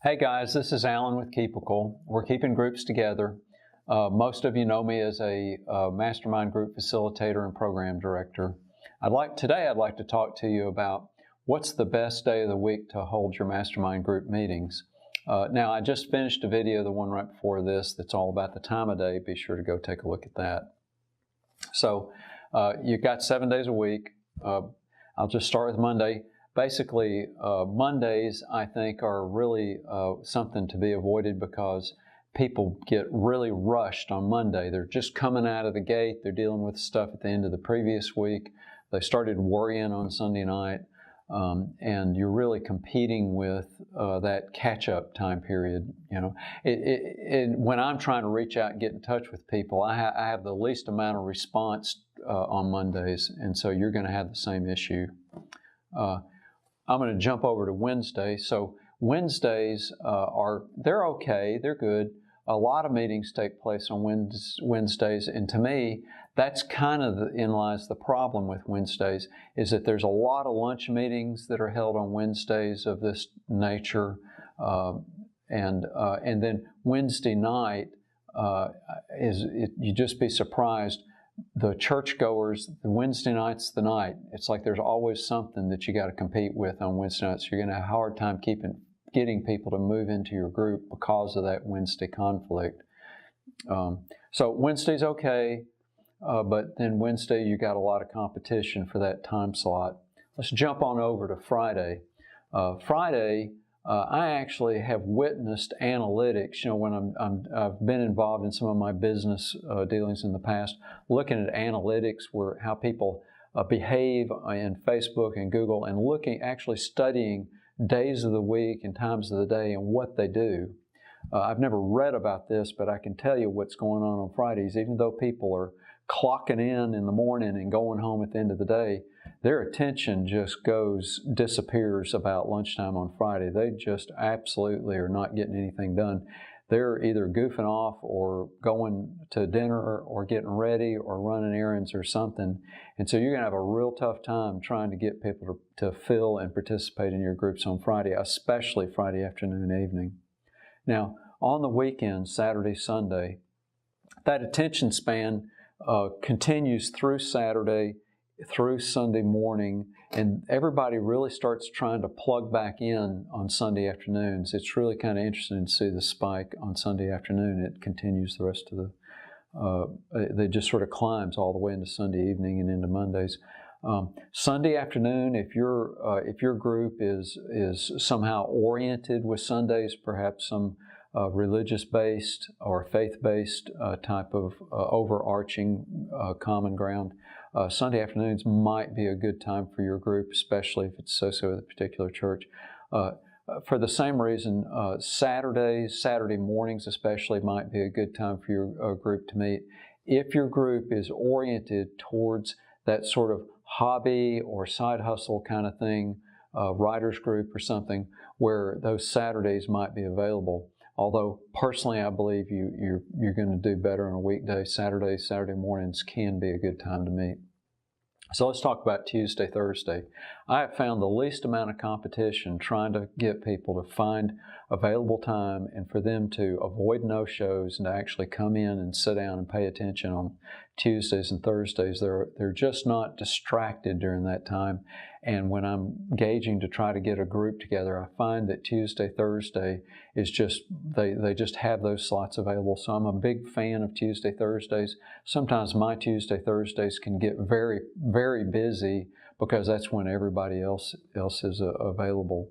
Hey guys, this is Alan with Keepical. We're keeping groups together. Most of you know me as a Mastermind group facilitator and program director. Today I'd like to talk to you about what's the best day of the week to hold your Mastermind group meetings. Now I just finished a video, the one right before this, that's all about the time of day. Be sure to go take a look at that. So you've got 7 days a week. I'll just start with Monday. Basically, Mondays, I think, are really something to be avoided because people get really rushed on Monday. They're just coming out of the gate. They're dealing with stuff at the end of the previous week. They started worrying on Sunday night, and you're really competing with that catch-up time period. You know, when I'm trying to reach out and get in touch with people, I have the least amount of response on Mondays, and so you're going to have the same issue. I'm going to jump over to Wednesday. So Wednesdays they're okay, they're good. A lot of meetings take place on Wednesdays, and to me, that's kind of in lies the problem with Wednesdays, is that there's a lot of lunch meetings that are held on Wednesdays of this nature, and then Wednesday night you'd just be surprised. The churchgoers, the Wednesday night's the night. It's like there's always something that you got to compete with on Wednesday nights. You're going to have a hard time getting people to move into your group because of that Wednesday conflict. So Wednesday's okay, but then Wednesday you got a lot of competition for that time slot. Let's jump on over to Friday. Friday, I actually have witnessed analytics. You know, when I've been involved in some of my business dealings in the past, looking at analytics, how people behave in Facebook and Google, and actually studying days of the week and times of the day and what they do. I've never read about this, but I can tell you what's going on Fridays. Even though people are clocking in the morning and going home at the end of the day, their attention just disappears about lunchtime on Friday. They just absolutely are not getting anything done. They're either goofing off or going to dinner or getting ready or running errands or something. And so you're going to have a real tough time trying to get people to fill and participate in your groups on Friday, especially Friday afternoon, evening. Now, on the weekend, Saturday, Sunday, that attention span continues through Saturday, through Sunday morning, and everybody really starts trying to plug back in on Sunday afternoons. It's really kind of interesting to see the spike on Sunday afternoon. It continues the rest of it just sort of climbs all the way into Sunday evening and into Mondays. Sunday afternoon, if your group is somehow oriented with Sundays, perhaps some religious-based or faith-based type of overarching common ground, Sunday afternoons might be a good time for your group, especially if it's associated with a particular church. For the same reason, Saturday mornings especially might be a good time for your group to meet. If your group is oriented towards that sort of hobby or side hustle kind of thing, writer's group or something, where those Saturdays might be available. Although personally I believe you're going to do better on a weekday. Saturday mornings can be a good time to meet. So let's talk about Tuesday, Thursday. I have found the least amount of competition trying to get people to find available time and for them to avoid no-shows and to actually come in and sit down and pay attention on Tuesdays and Thursdays. They're just not distracted during that time. And when I'm gauging to try to get a group together, I find that Tuesday, Thursday is just, they just have those slots available. So I'm a big fan of Tuesday, Thursdays. Sometimes my Tuesday, Thursdays can get very, very busy because that's when everybody else is available.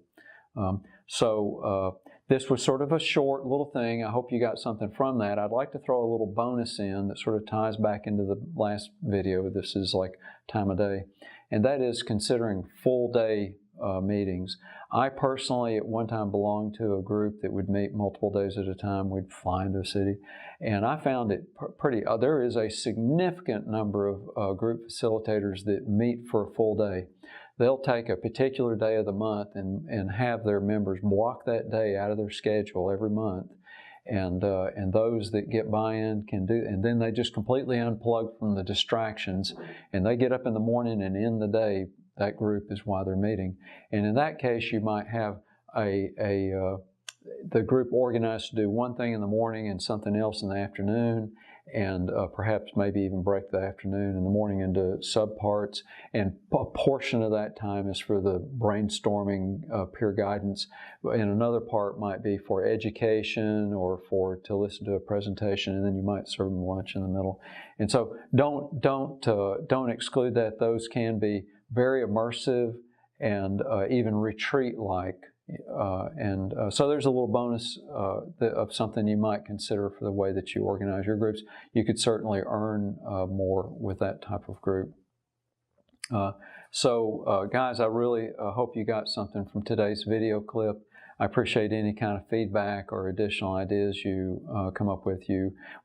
This was sort of a short little thing. I hope you got something from that. I'd like to throw a little bonus in that sort of ties back into the last video. This is like time of day. And that is considering full day meetings. I personally at one time belonged to a group that would meet multiple days at a time. We'd fly into a city. And I found it there is a significant number of group facilitators that meet for a full day. They'll take a particular day of the month and have their members block that day out of their schedule every month. And those that get buy-in can do, and then they just completely unplug from the distractions, and they get up in the morning and end the day. That group is why they're meeting. And in that case, you might have a the group organized to do one thing in the morning and something else in the afternoon, and perhaps maybe even break the afternoon and the morning into subparts. And a portion of that time is for the brainstorming, peer guidance, and another part might be for education or to listen to a presentation, and then you might serve them lunch in the middle. And so don't exclude that. Those can be very immersive and even retreat-like. So there's a little bonus of something you might consider for the way that you organize your groups. You could certainly earn more with that type of group. Guys, I really hope you got something from today's video clip. I appreciate any kind of feedback or additional ideas you come up with.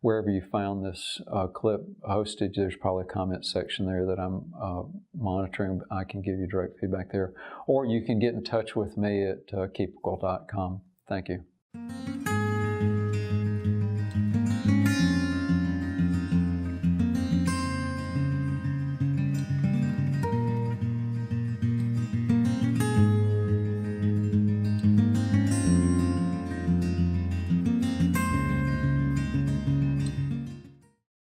Wherever you found this clip hosted, there's probably a comment section there that I'm monitoring. I can give you direct feedback there. Or you can get in touch with me at keepable.com. Thank you.